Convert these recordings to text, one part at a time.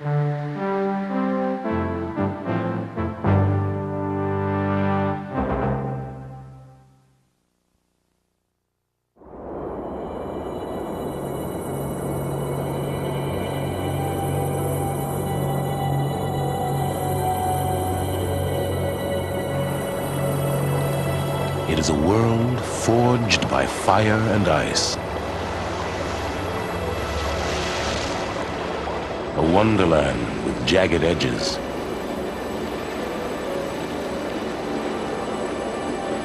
It is a world forged by fire and ice. A wonderland with jagged edges.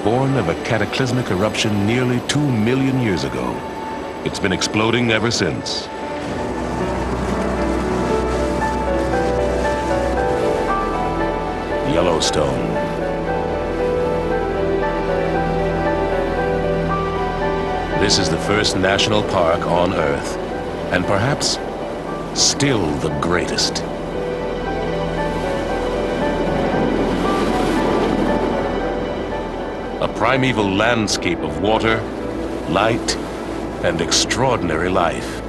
Born of a cataclysmic eruption nearly 2 million years ago, it's been exploding ever since. Yellowstone. This is the first national park on Earth, and perhaps still the greatest. A primeval landscape of water, light, and extraordinary life.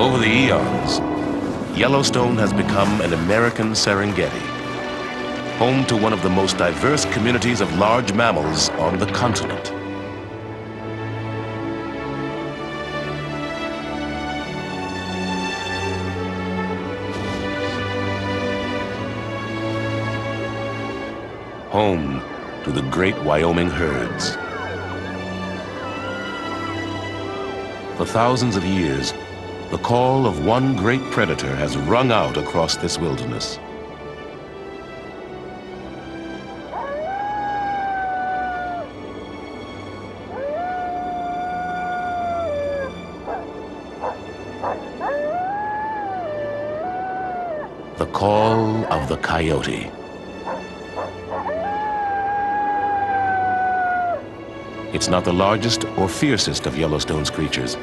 Over the eons, Yellowstone has become an American Serengeti, home to one of the most diverse communities of large mammals on the continent. Home to the great Wyoming herds. For thousands of years, the call of one great predator has rung out across this wilderness. The call of the coyote. It's not the largest or fiercest of Yellowstone's creatures,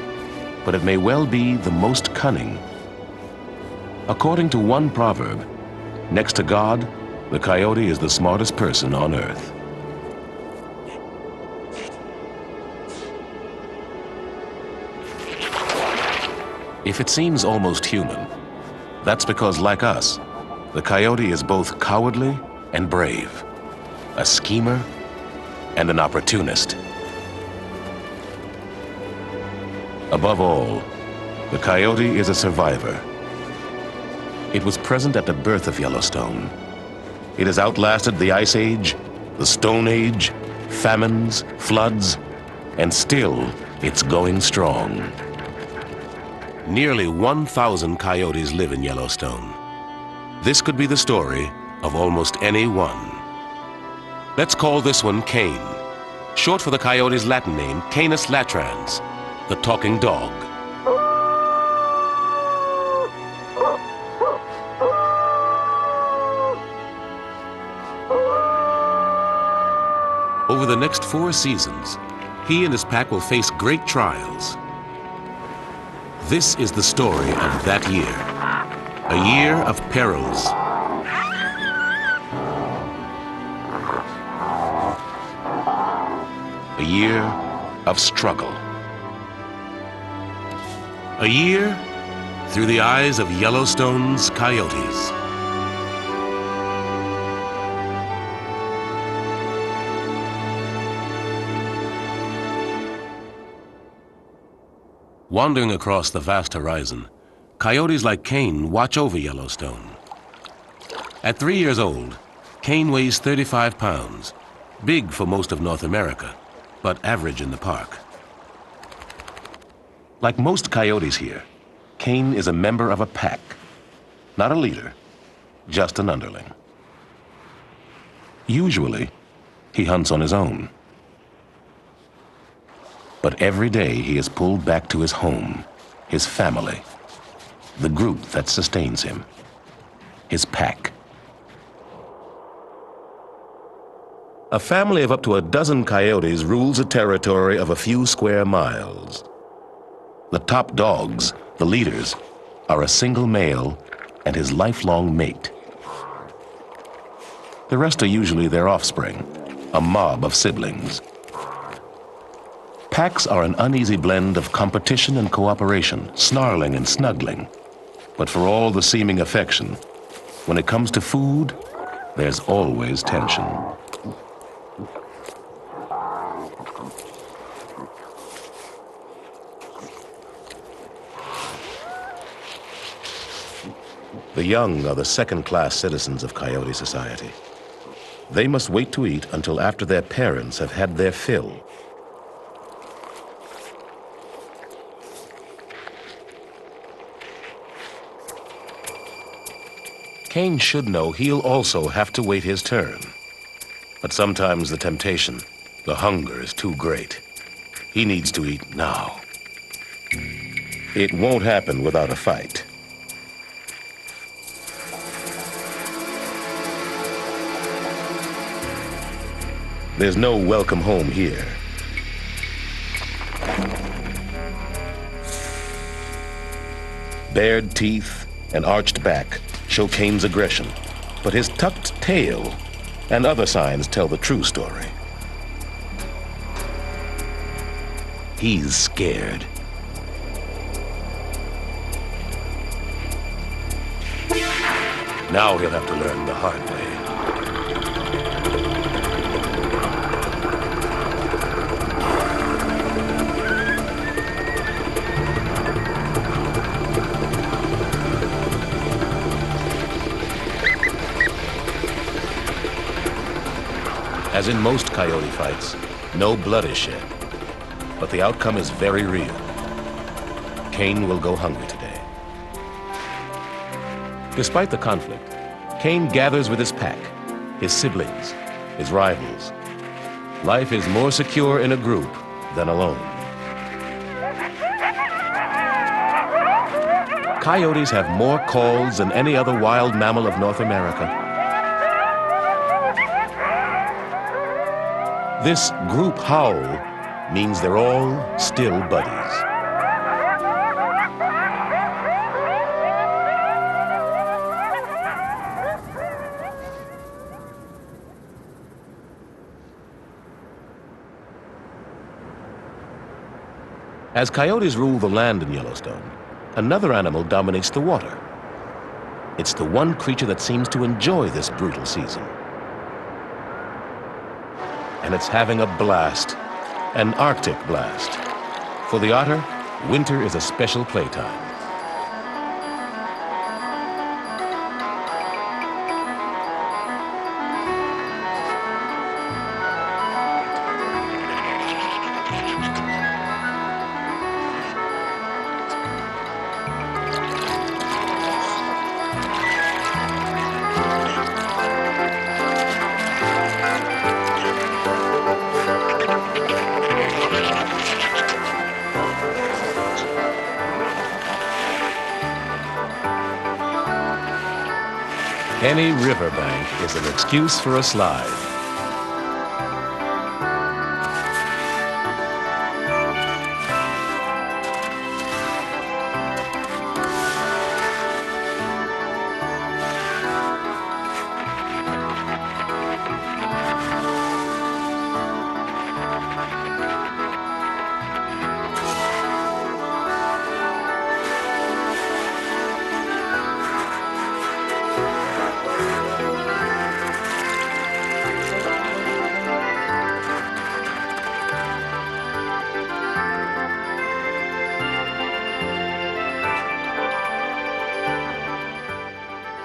but it may well be the most cunning. According to one proverb, next to God, the coyote is the smartest person on Earth. If it seems almost human, that's because, like us, the coyote is both cowardly and brave, a schemer and an opportunist. Above all, the coyote is a survivor. It was present at the birth of Yellowstone. It has outlasted the Ice Age, the Stone Age, famines, floods, and still it's going strong. Nearly 1,000 coyotes live in Yellowstone. This could be the story of almost any one. Let's call this one Cain, short for the coyote's Latin name, Canis latrans, the talking dog. Over the next 4 seasons, he and his pack will face great trials. This is the story of that year, a year of perils. A year of struggle. A year through the eyes of Yellowstone's coyotes. Wandering across the vast horizon, coyotes like Cain watch over Yellowstone. At 3 years old, Cain weighs 35 pounds, big for most of North America, but average in the park. Like most coyotes here, Cain is a member of a pack, not a leader, just an underling. Usually, he hunts on his own. But every day he is pulled back to his home, his family, the group that sustains him, his pack. A family of up to a dozen coyotes rules a territory of a few square miles. The top dogs, the leaders, are a single male and his lifelong mate. The rest are usually their offspring, a mob of siblings. Packs are an uneasy blend of competition and cooperation, snarling and snuggling. But for all the seeming affection, when it comes to food, there's always tension. The young are the second-class citizens of Coyote society. They must wait to eat until after their parents have had their fill. Cain should know he'll also have to wait his turn. But sometimes the temptation, the hunger is too great. He needs to eat now. It won't happen without a fight. There's no welcome home here. Bared teeth and arched back show Cain's aggression, but his tucked tail and other signs tell the true story. He's scared. Now he'll have to learn the hard way. As in most coyote fights, no blood is shed, but the outcome is very real. Cain will go hungry today. Despite the conflict, Cain gathers with his pack, his siblings, his rivals. Life is more secure in a group than alone. Coyotes have more calls than any other wild mammal of North America. This group howl means they're all still buddies. As coyotes rule the land in Yellowstone, another animal dominates the water. It's the one creature that seems to enjoy this brutal season. And it's having a blast, an Arctic blast. For the otter, winter is a special playtime. Any riverbank is an excuse for a slide.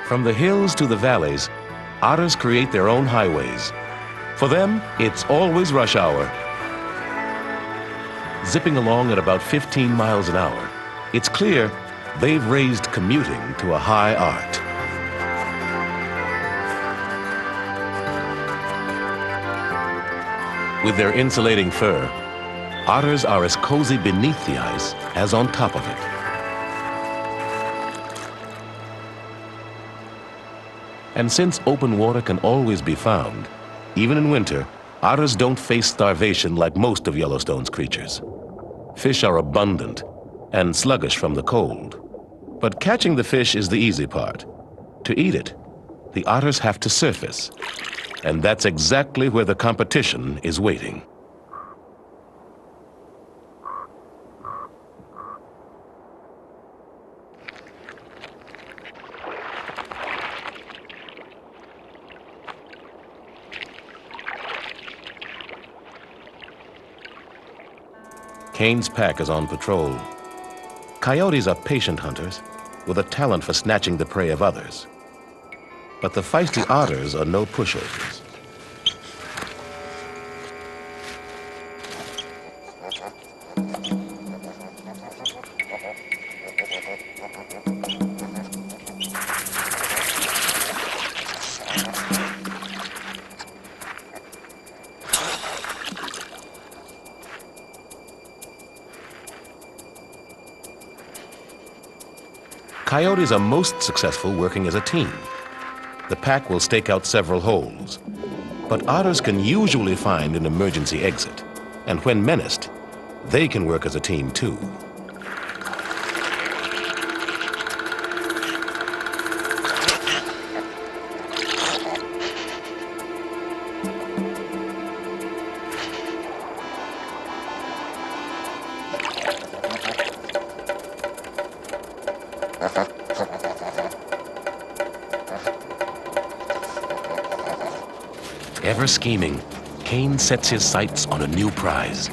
From the hills to the valleys, otters create their own highways. For them, it's always rush hour. Zipping along at about 15 miles an hour, it's clear they've raised commuting to a high art. With their insulating fur, otters are as cozy beneath the ice as on top of it. And since open water can always be found, even in winter, otters don't face starvation like most of Yellowstone's creatures. Fish are abundant and sluggish from the cold. But catching the fish is the easy part. To eat it, the otters have to surface. And that's exactly where the competition is waiting. Kane's pack is on patrol. Coyotes are patient hunters with a talent for snatching the prey of others. But the feisty otters are no pushovers. Coyotes are most successful working as a team. The pack will stake out several holes, but otters can usually find an emergency exit, and when menaced, they can work as a team too. Ever scheming, Kane sets his sights on a new prize.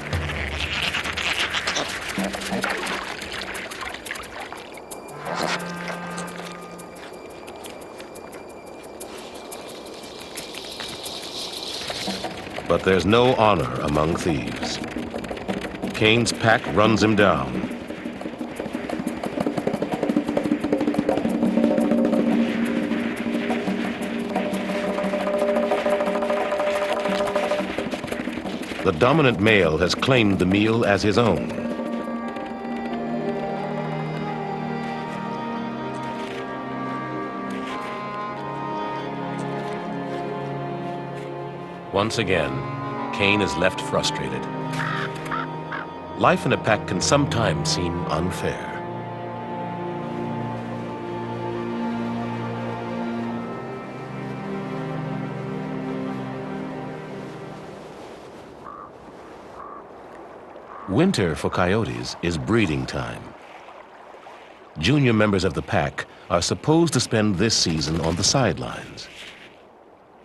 But there's no honor among thieves. Kane's pack runs him down. The dominant male has claimed the meal as his own. Once again, Kane is left frustrated. Life in a pack can sometimes seem unfair. Winter for coyotes is breeding time. Junior members of the pack are supposed to spend this season on the sidelines.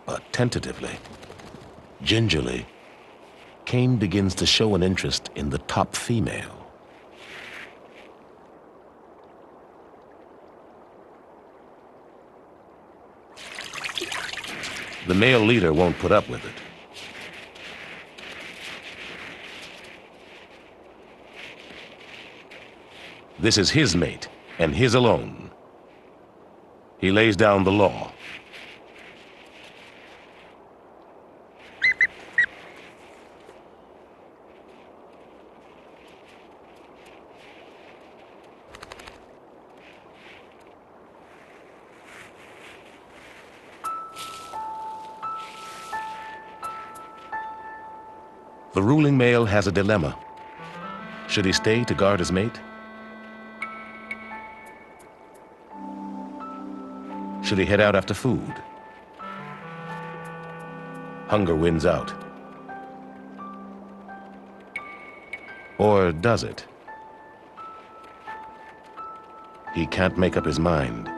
But tentatively, gingerly, Kane begins to show an interest in the top female. The male leader won't put up with it. This is his mate, and his alone. He lays down the law. The ruling male has a dilemma. Should he stay to guard his mate? Should he head out after food? Hunger wins out. Or does it? He can't make up his mind.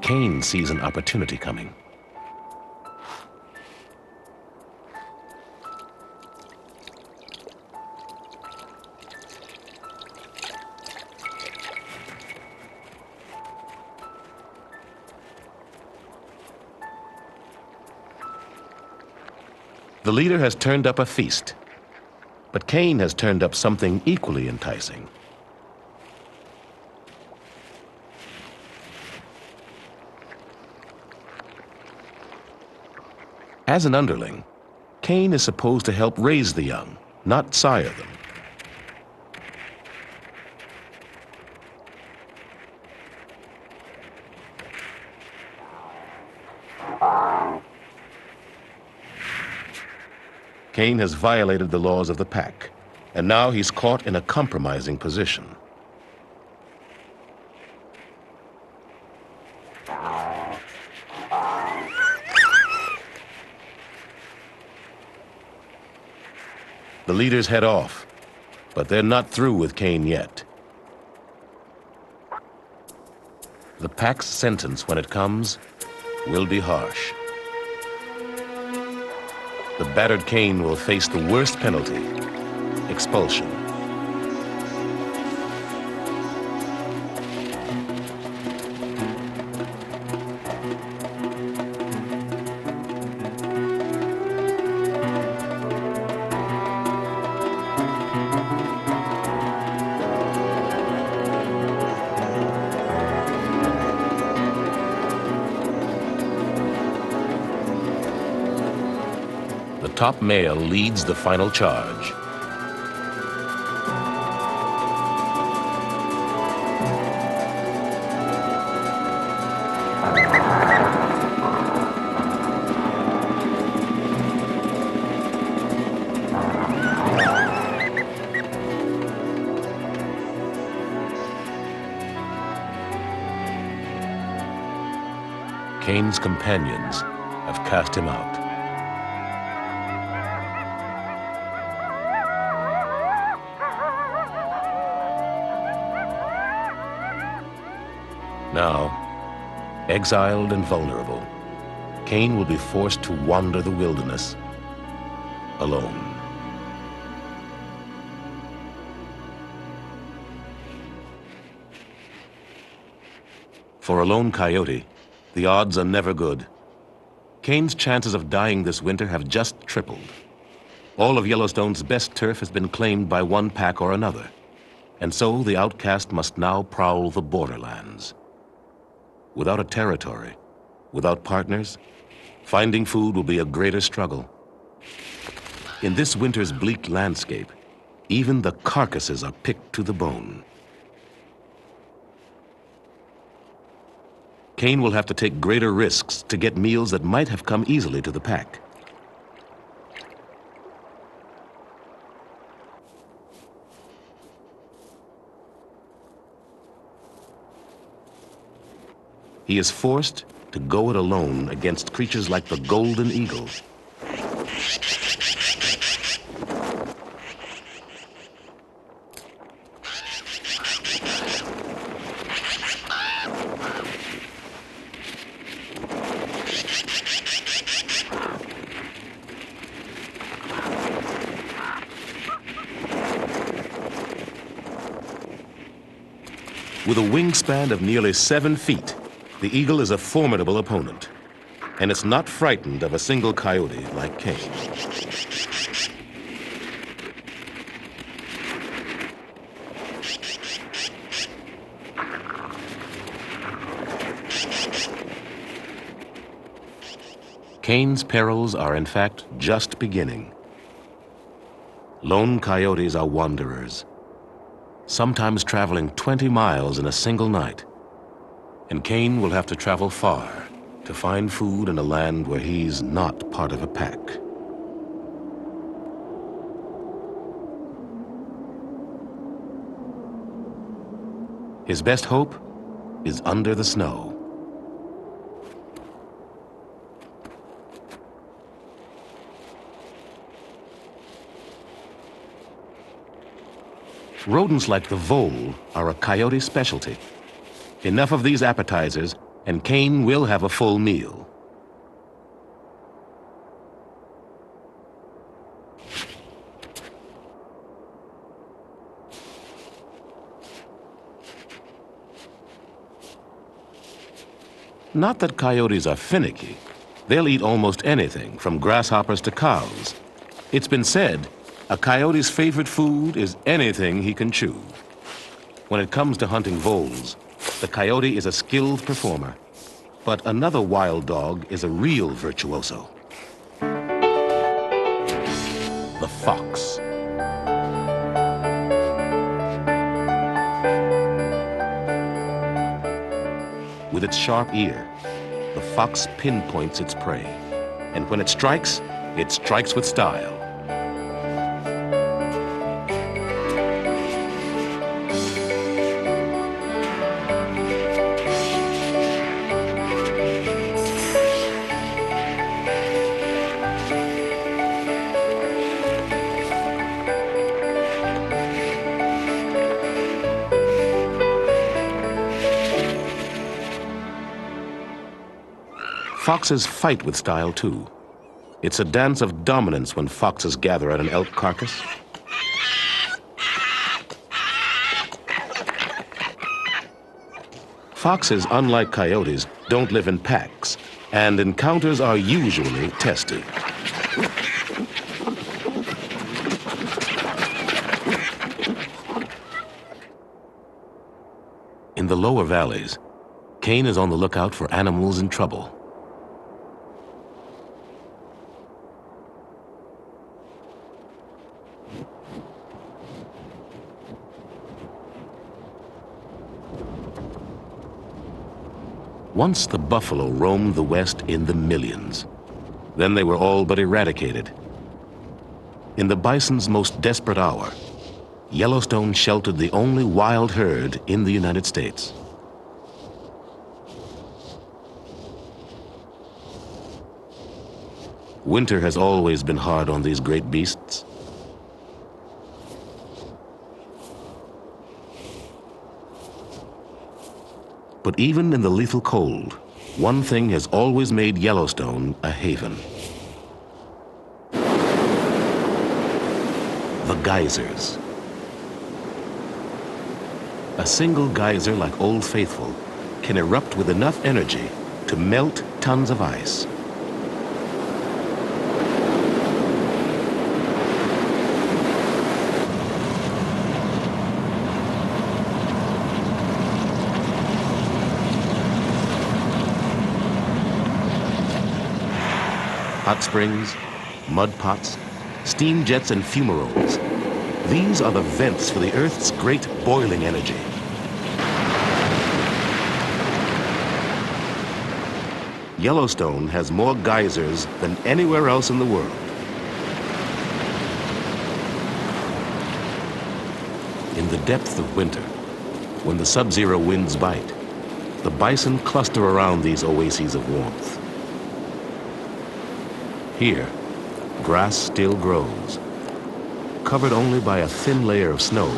Kane sees an opportunity coming. The leader has turned up a feast, but Kane has turned up something equally enticing. As an underling, Kane is supposed to help raise the young, not sire them. Kane has violated the laws of the pack, and now he's caught in a compromising position. The leaders head off, But they're not through with Cain yet. The pack's sentence, when it comes, will be harsh. The battered Cain will face the worst penalty: expulsion. The top male leads the final charge. Cain's companions have cast him out. Now, exiled and vulnerable, Cain will be forced to wander the wilderness alone. For a lone coyote, the odds are never good. Cain's chances of dying this winter have just tripled. All of Yellowstone's best turf has been claimed by one pack or another, and so the outcast must now prowl the borderlands. Without a territory, without partners, finding food will be a greater struggle. In this winter's bleak landscape, even the carcasses are picked to the bone. Cain will have to take greater risks to get meals that might have come easily to the pack. He is forced to go it alone against creatures like the golden eagle. With a wingspan of nearly 7 feet, the eagle is a formidable opponent, and it's not frightened of a single coyote like Cain. Cain's perils are in fact just beginning. Lone coyotes are wanderers, sometimes traveling 20 miles in a single night. And Cain will have to travel far to find food in a land where he's not part of a pack. His best hope is under the snow. Rodents like the vole are a coyote specialty. Enough of these appetizers, and Cain will have a full meal. Not that coyotes are finicky. They'll eat almost anything, from grasshoppers to cows. It's been said, a coyote's favorite food is anything he can chew. When it comes to hunting voles, the coyote is a skilled performer, but another wild dog is a real virtuoso. The fox. With its sharp ear, the fox pinpoints its prey, and when it strikes with style. Foxes fight with style too. It's a dance of dominance when foxes gather at an elk carcass. Foxes, unlike coyotes, don't live in packs, and encounters are usually testy. In the lower valleys, Kane is on the lookout for animals in trouble. Once the buffalo roamed the West in the millions. Then they were all but eradicated. In the bison's most desperate hour, Yellowstone sheltered the only wild herd in the United States. Winter has always been hard on these great beasts. But even in the lethal cold, one thing has always made Yellowstone a haven. The geysers. A single geyser like Old Faithful can erupt with enough energy to melt tons of ice. Hot springs, mud pots, steam jets, and fumaroles. These are the vents for the Earth's great boiling energy. Yellowstone has more geysers than anywhere else in the world. In the depth of winter, when the sub-zero winds bite, the bison cluster around these oases of warmth. Here, grass still grows, covered only by a thin layer of snow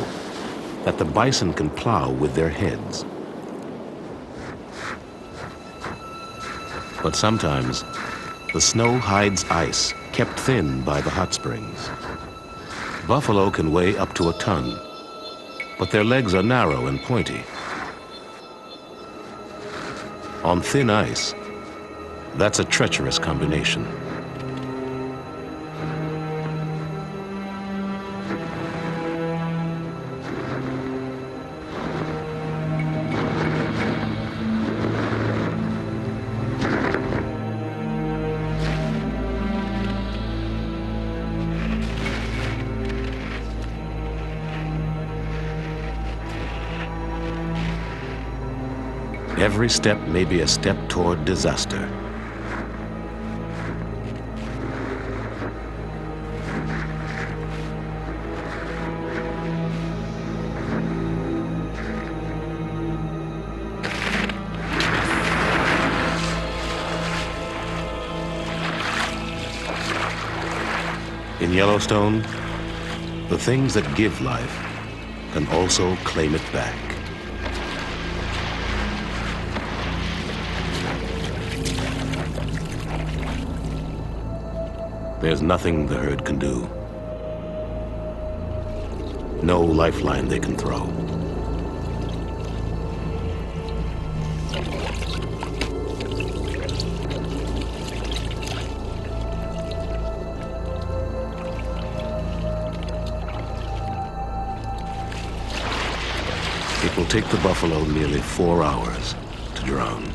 that the bison can plow with their heads. But sometimes, the snow hides ice kept thin by the hot springs. Buffalo can weigh up to a ton, but their legs are narrow and pointy. On thin ice, that's a treacherous combination. Every step may be a step toward disaster. In Yellowstone, the things that give life can also claim it back. There's nothing the herd can do. No lifeline they can throw. It will take the buffalo nearly 4 hours to drown.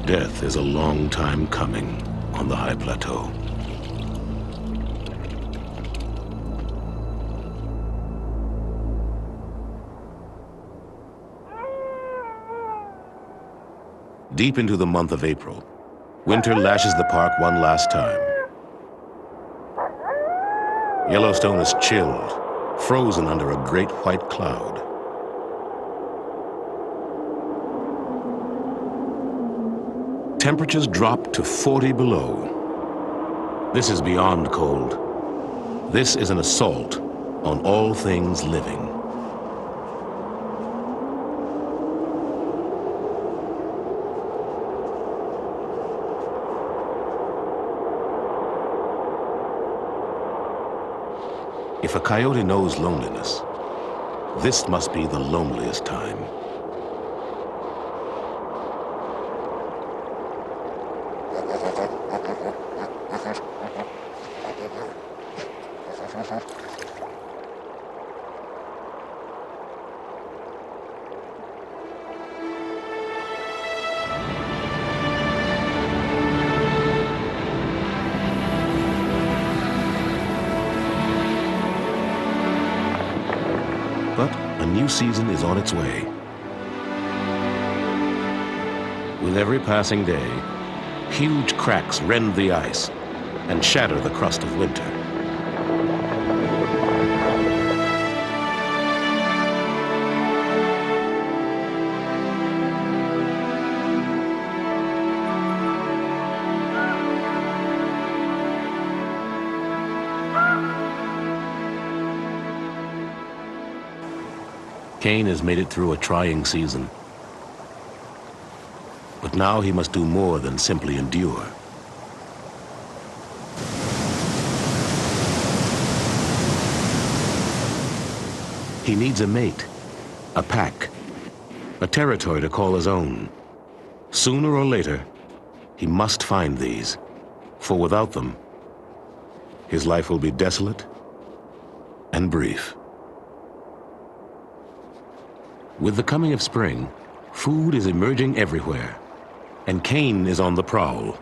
Death is a long time coming on the high plateau. Deep into the month of April, winter lashes the park one last time. Yellowstone is chilled, frozen under a great white cloud. temperatures drop to 40 below. This is beyond cold. This is an assault on all things living. If a coyote knows loneliness, this must be the loneliest time. But a new season is on its way. With every passing day, huge cracks rend the ice and shatter the crust of winter. Kane has made it through a trying season. But now he must do more than simply endure. He needs a mate, a pack, a territory to call his own. Sooner or later, he must find these, for without them, his life will be desolate and brief. With the coming of spring, food is emerging everywhere, and Kane is on the prowl.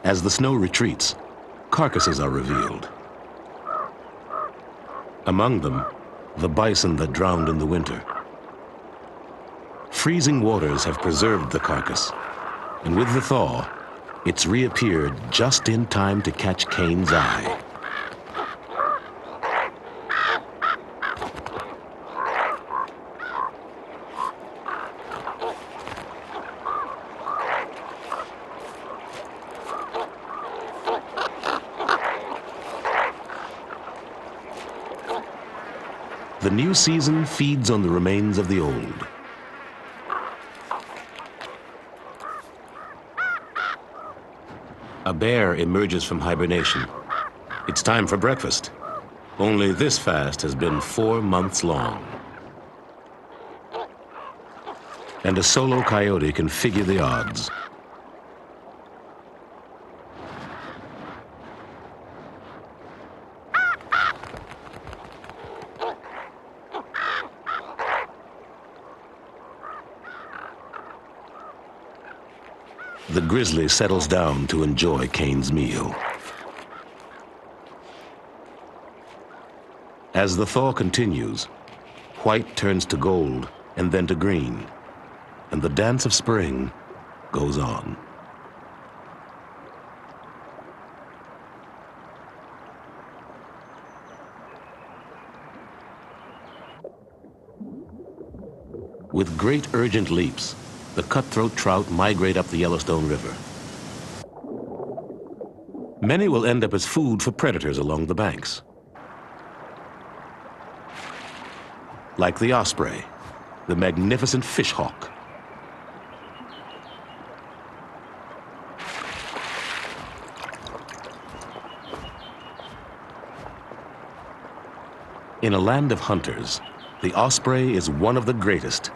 As the snow retreats, carcasses are revealed. Among them, the bison that drowned in the winter. Freezing waters have preserved the carcass, and with the thaw, it's reappeared just in time to catch Kane's eye. The new season feeds on the remains of the old. A bear emerges from hibernation. It's time for breakfast. Only this fast has been 4 months long. And a solo coyote can figure the odds. The grizzly settles down to enjoy Kane's meal. As the thaw continues, white turns to gold and then to green, and the dance of spring goes on. With great urgent leaps, the cutthroat trout migrate up the Yellowstone River. Many will end up as food for predators along the banks, like the osprey, the magnificent fish hawk. In a land of hunters, the osprey is one of the greatest,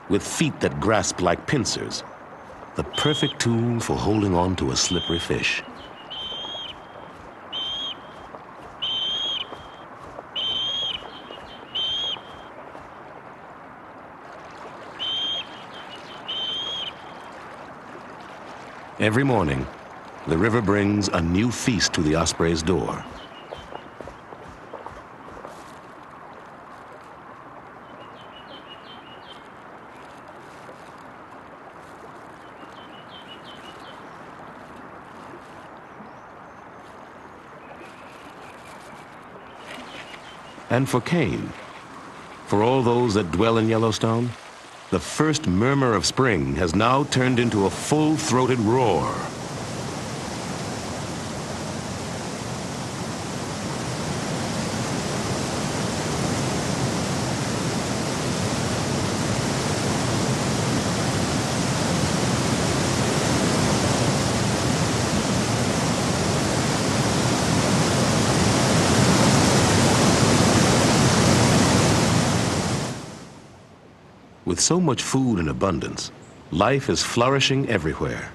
with feet that grasp like pincers, the perfect tool for holding on to a slippery fish. Every morning, the river brings a new feast to the osprey's door. And for Kane, for all those that dwell in Yellowstone, the first murmur of spring has now turned into a full-throated roar. With so much food in abundance, life is flourishing everywhere.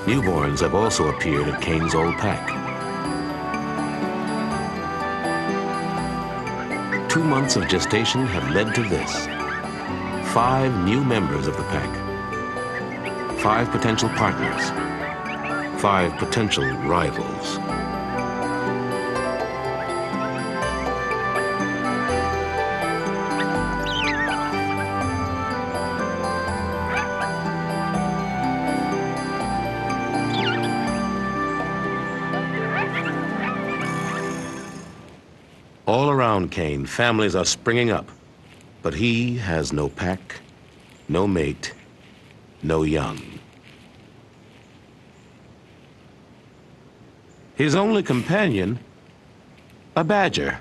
Newborns have also appeared at Kane's old pack. 2 months of gestation have led to this. 5 new members of the pack. 5 potential partners. 5 potential rivals. All around Kane, families are springing up, but he has no pack, no mate, no young. His only companion, a badger.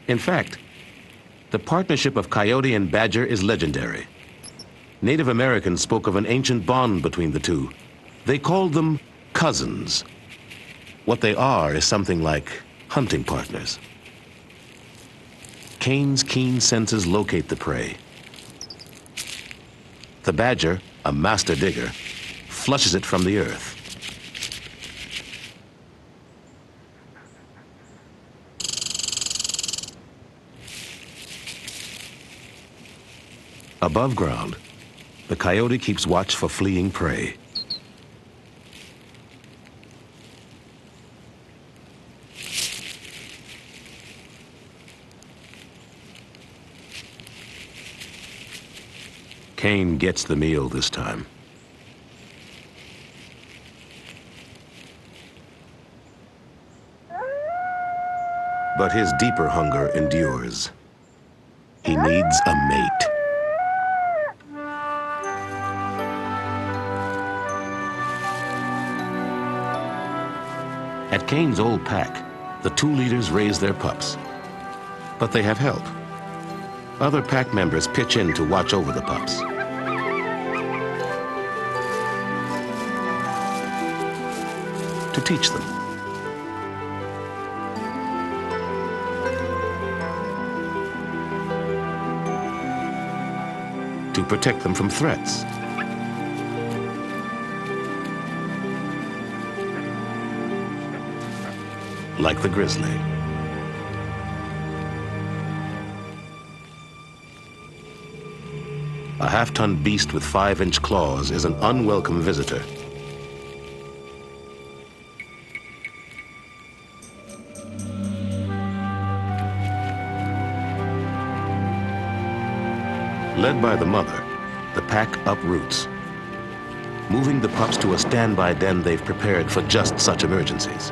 In fact, the partnership of Coyote and Badger is legendary. Native Americans spoke of an ancient bond between the two. They called them cousins. What they are is something like hunting partners. Kane's keen senses locate the prey. The badger, a master digger, flushes it from the earth. Above ground, the coyote keeps watch for fleeing prey. Kane gets the meal this time. But his deeper hunger endures. He needs a mate. At Kane's old pack, the 2 leaders raise their pups. But they have help. Other pack members pitch in to watch over the pups. To teach them. To protect them from threats. Like the grizzly. A half-ton beast with 5-inch claws is an unwelcome visitor. Led by the mother, the pack uproots, moving the pups to a standby den they've prepared for just such emergencies.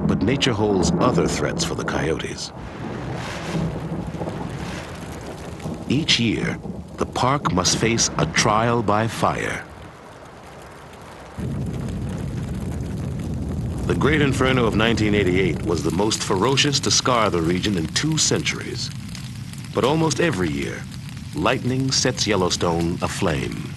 But nature holds other threats for the coyotes. Each year, the park must face a trial by fire. The Great Inferno of 1988 was the most ferocious to scar the region in 2 centuries. But almost every year, lightning sets Yellowstone aflame.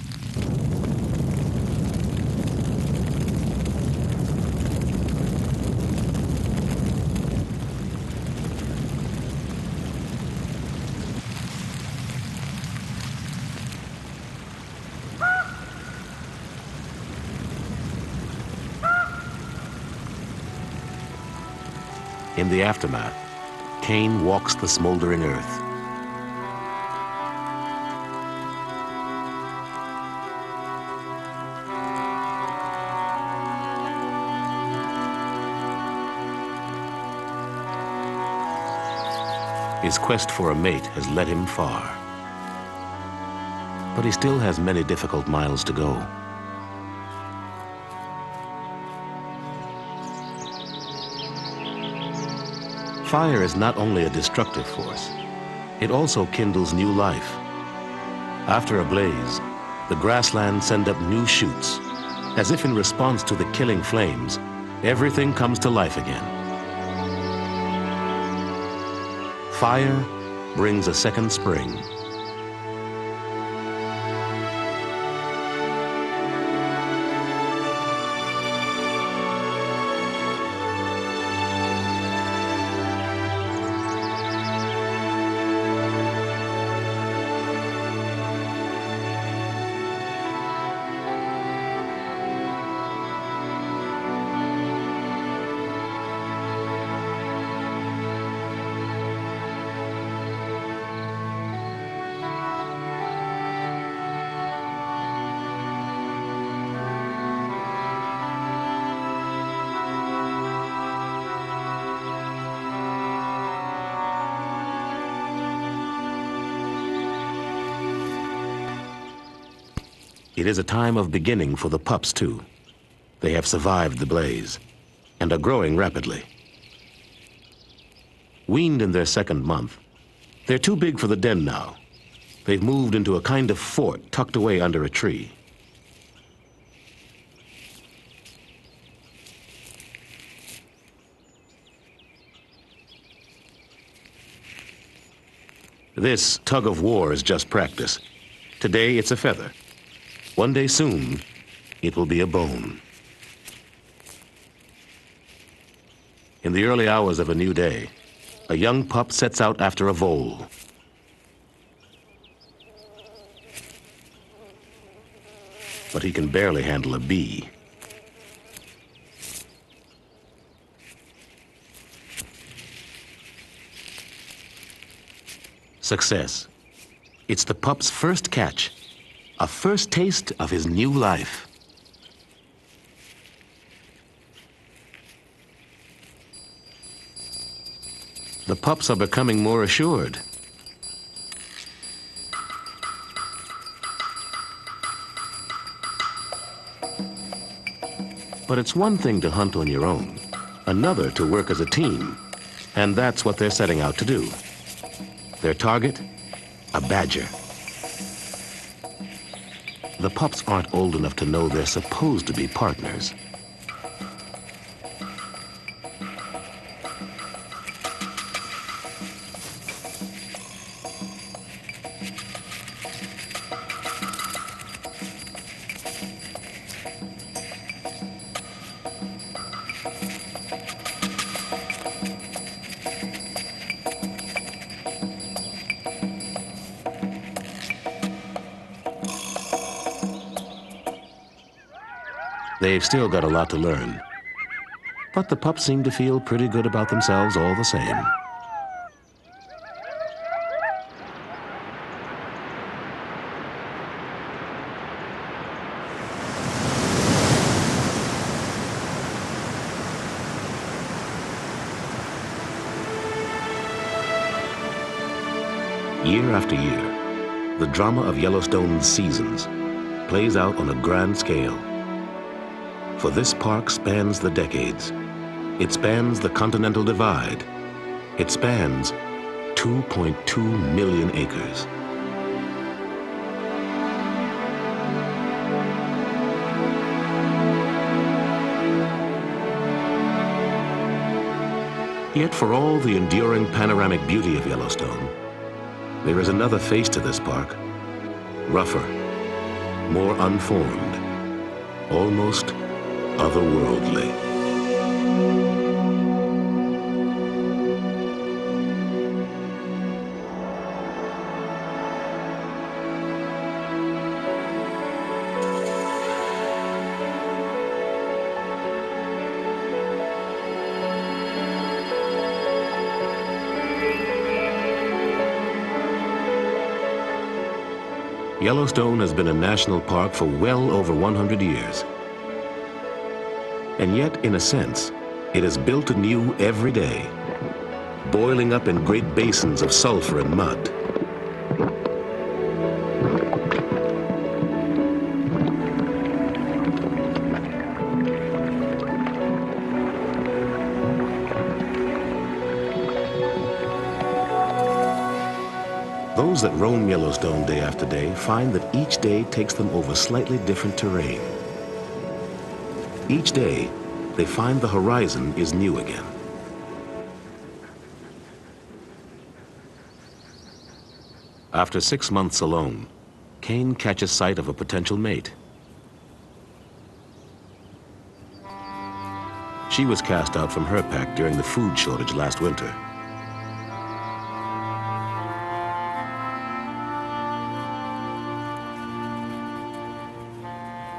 In the aftermath, Cain walks the smoldering earth. His quest for a mate has led him far. But he still has many difficult miles to go. Fire is not only a destructive force, it also kindles new life. After a blaze, the grasslands send up new shoots. As if in response to the killing flames, everything comes to life again. Fire brings a second spring. It is a time of beginning for the pups, too. They have survived the blaze and are growing rapidly. Weaned in their 2nd month, they're too big for the den now. They've moved into a kind of fort tucked away under a tree. This tug of war is just practice. Today it's a feather. One day soon, it will be a bone. In the early hours of a new day, a young pup sets out after a vole. But he can barely handle a bee. Success. It's the pup's first catch. A first taste of his new life. The pups are becoming more assured. But it's one thing to hunt on your own, another to work as a team, and that's what they're setting out to do. Their target, a badger. The pups aren't old enough to know they're supposed to be partners. They've still got a lot to learn. But the pups seem to feel pretty good about themselves all the same. Year after year, the drama of Yellowstone's seasons plays out on a grand scale. For this park spans the decades. It spans the Continental Divide. It spans 2.2 million acres. Yet for all the enduring panoramic beauty of Yellowstone, there is another face to this park, rougher, more unformed, almost otherworldly. Yellowstone has been a national park for well over 100 years. And yet, in a sense, it is built anew every day, boiling up in great basins of sulfur and mud. Those that roam Yellowstone day after day find that each day takes them over slightly different terrain. Each day, they find the horizon is new again. After 6 months alone, Cain catches sight of a potential mate. She was cast out from her pack during the food shortage last winter.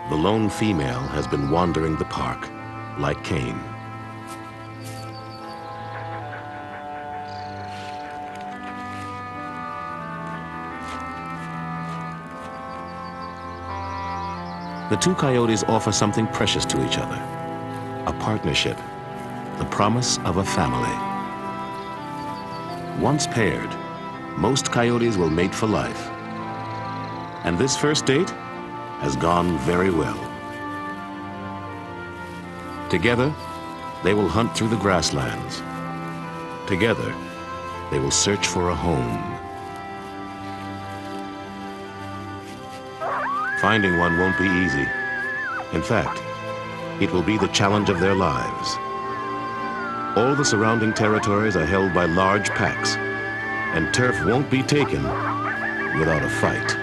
The lone female has been wandering the park, like Cain. The two coyotes offer something precious to each other, a partnership, the promise of a family. Once paired, most coyotes will mate for life. And this first date has gone very well. Together, they will hunt through the grasslands. Together, they will search for a home. Finding one won't be easy. In fact, it will be the challenge of their lives. All the surrounding territories are held by large packs, and turf won't be taken without a fight.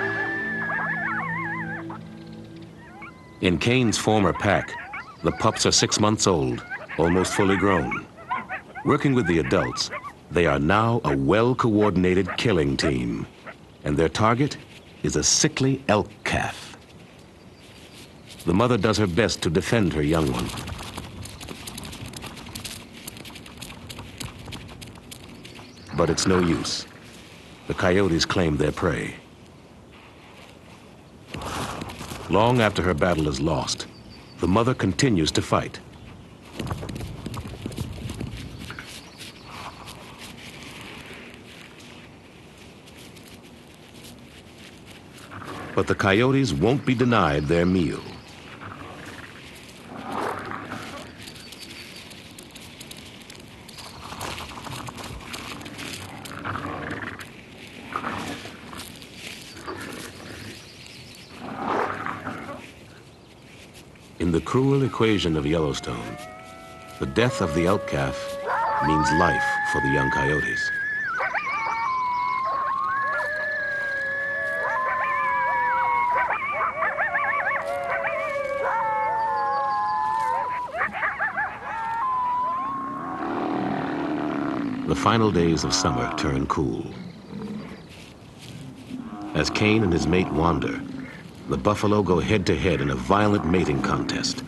In Cain's former pack, the pups are 6 months old, almost fully grown. Working with the adults, they are now a well-coordinated killing team, and their target is a sickly elk calf. The mother does her best to defend her young one. But it's no use. The coyotes claim their prey. Long after her battle is lost, the mother continues to fight. But the coyotes won't be denied their meal. In the cruel equation of Yellowstone, the death of the elk calf means life for the young coyotes. The final days of summer turn cool. As Cain and his mate wander, the buffalo go head-to-head in a violent mating contest,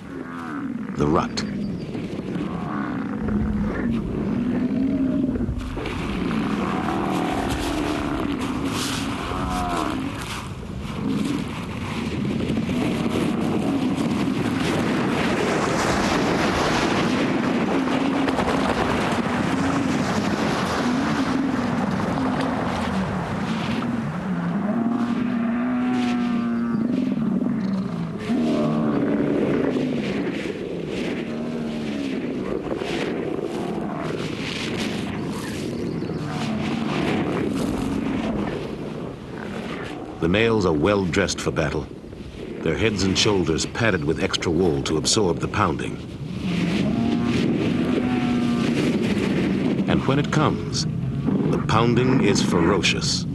the rut. The males are well dressed for battle, their heads and shoulders padded with extra wool to absorb the pounding. when it comes, the pounding is ferocious.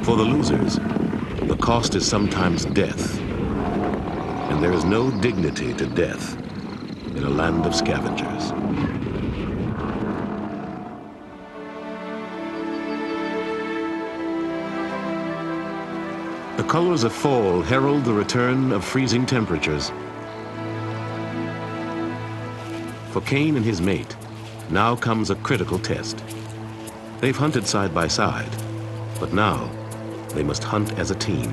For the losers, the cost is sometimes death. And there is no dignity to death in a land of scavengers. The colors of fall herald the return of freezing temperatures. For Cain and his mate, now comes a critical test. They've hunted side by side, but now they must hunt as a team.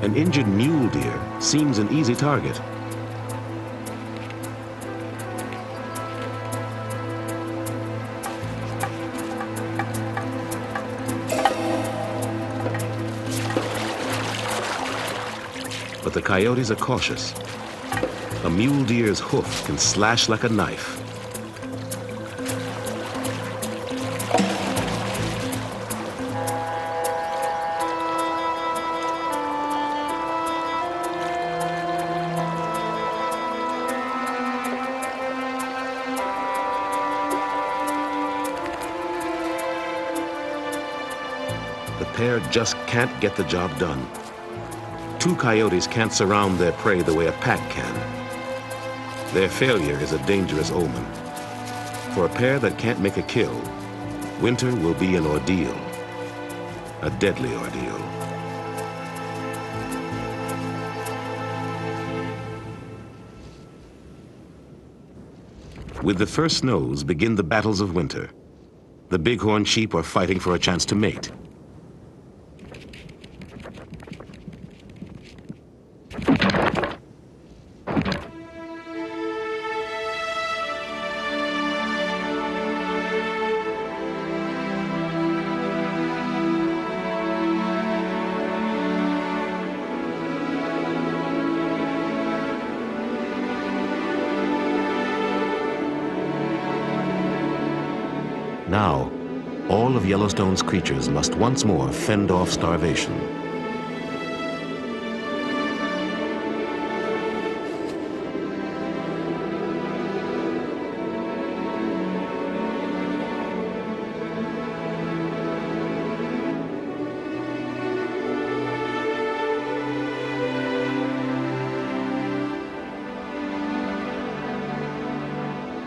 An injured mule deer seems an easy target. But the coyotes are cautious. A mule deer's hoof can slash like a knife. The pair just can't get the job done. Two coyotes can't surround their prey the way a pack can. Their failure is a dangerous omen. For a pair that can't make a kill, winter will be an ordeal, a deadly ordeal. With the first snows begin the battles of winter. The bighorn sheep are fighting for a chance to mate. Now, all of Yellowstone's creatures must once more fend off starvation.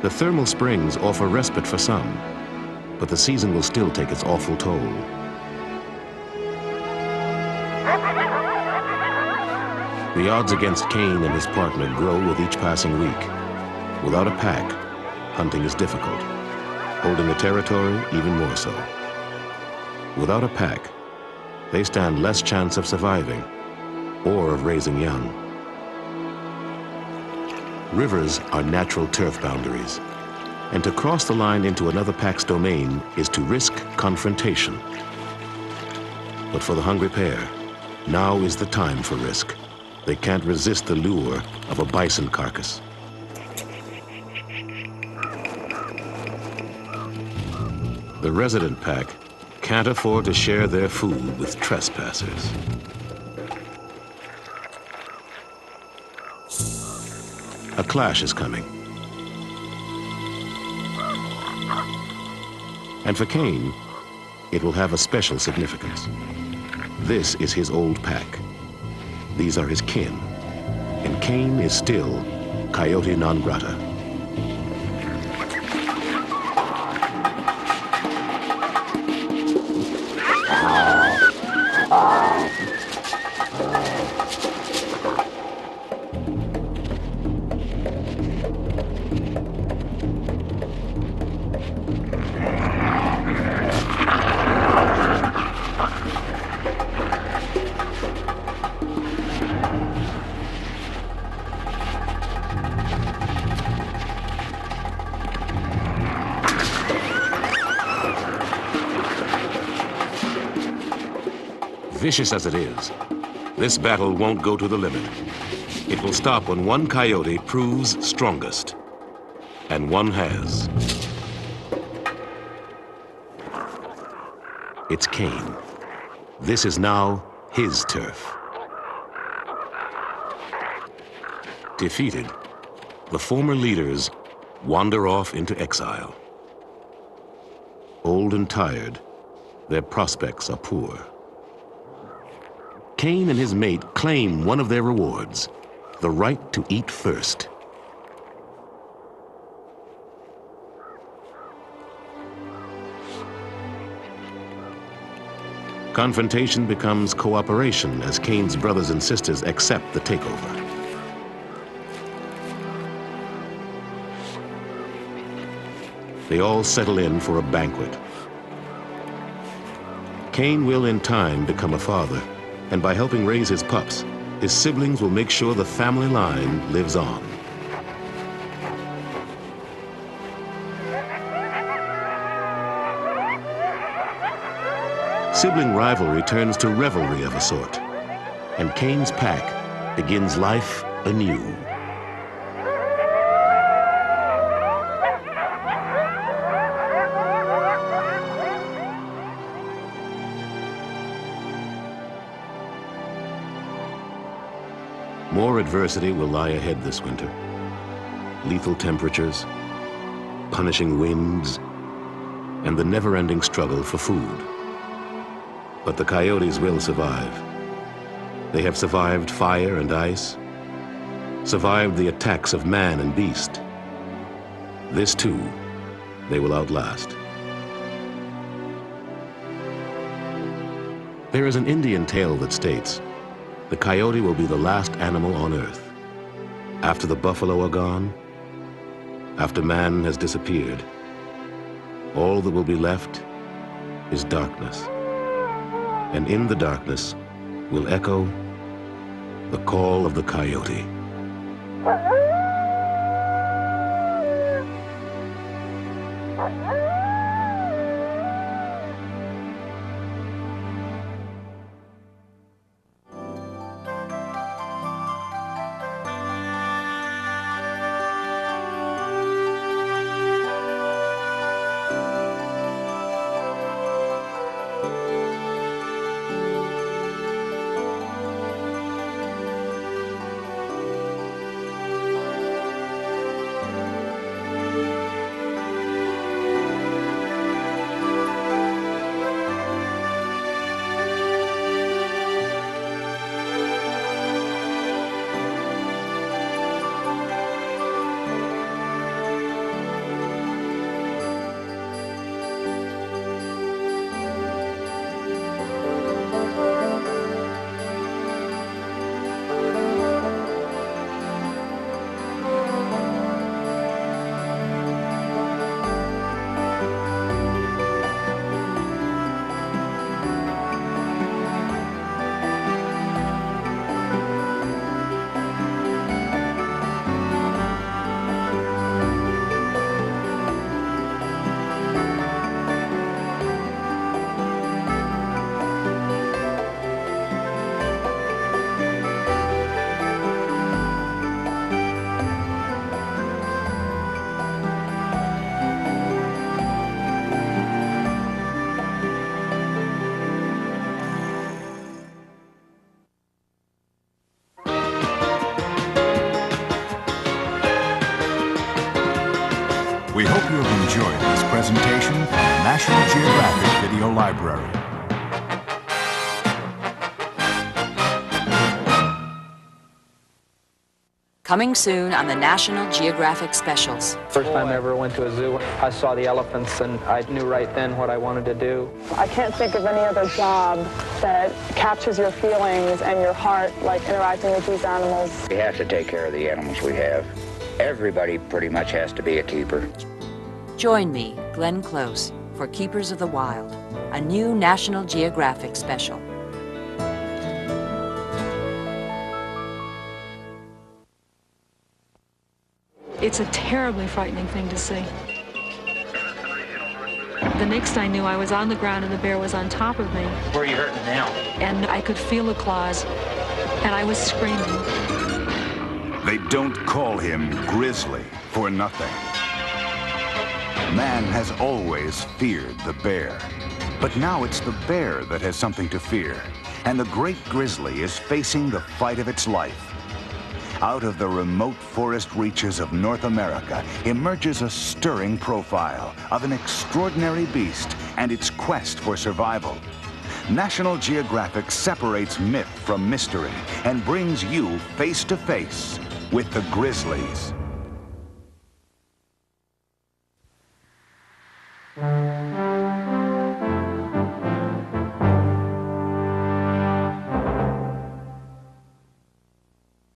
The thermal springs offer respite for some, but the season will still take its awful toll. The odds against Cain and his partner grow with each passing week. Without a pack, hunting is difficult. Holding a territory, even more so. Without a pack, they stand less chance of surviving or of raising young. Rivers are natural turf boundaries, and to cross the line into another pack's domain is to risk confrontation. But for the hungry pair, now is the time for risk. They can't resist the lure of a bison carcass. The resident pack can't afford to share their food with trespassers. A clash is coming. And for Cain, it will have a special significance. This is his old pack. These are his kin. And Cain is still Coyote non grata. Vicious as it is, this battle won't go to the limit. It will stop when one coyote proves strongest. And one has. It's Cain. This is now his turf. Defeated, the former leaders wander off into exile. Old and tired, their prospects are poor. Cain and his mate claim one of their rewards, the right to eat first. Confrontation becomes cooperation as Cain's brothers and sisters accept the takeover. They all settle in for a banquet. Cain will in time become a father, and by helping raise his pups, his siblings will make sure the family line lives on. Sibling rivalry turns to revelry of a sort, and Cain's pack begins life anew. More adversity will lie ahead this winter. Lethal temperatures, punishing winds, and the never-ending struggle for food. But the coyotes will survive. They have survived fire and ice, survived the attacks of man and beast. This too, they will outlast. There is an Indian tale that states, the coyote will be the last animal on earth. After the buffalo are gone, after man has disappeared, all that will be left is darkness. And in the darkness will echo the call of the coyote. We hope you have enjoyed this presentation from the National Geographic Video Library. Coming soon on the National Geographic Specials. First time I ever went to a zoo, I saw the elephants and I knew right then what I wanted to do. I can't think of any other job that captures your feelings and your heart like interacting with these animals. We have to take care of the animals we have. Everybody pretty much has to be a keeper. Join me, Glenn Close, for Keepers of the Wild, a new National Geographic special. It's a terribly frightening thing to see. The next I knew, I was on the ground and the bear was on top of me. Where are you hurting now? And I could feel the claws, and I was screaming. They don't call him Grizzly for nothing. Man has always feared the bear. But now it's the bear that has something to fear. And the great grizzly is facing the fight of its life. Out of the remote forest reaches of North America emerges a stirring profile of an extraordinary beast and its quest for survival. National Geographic separates myth from mystery and brings you face to face with the grizzlies.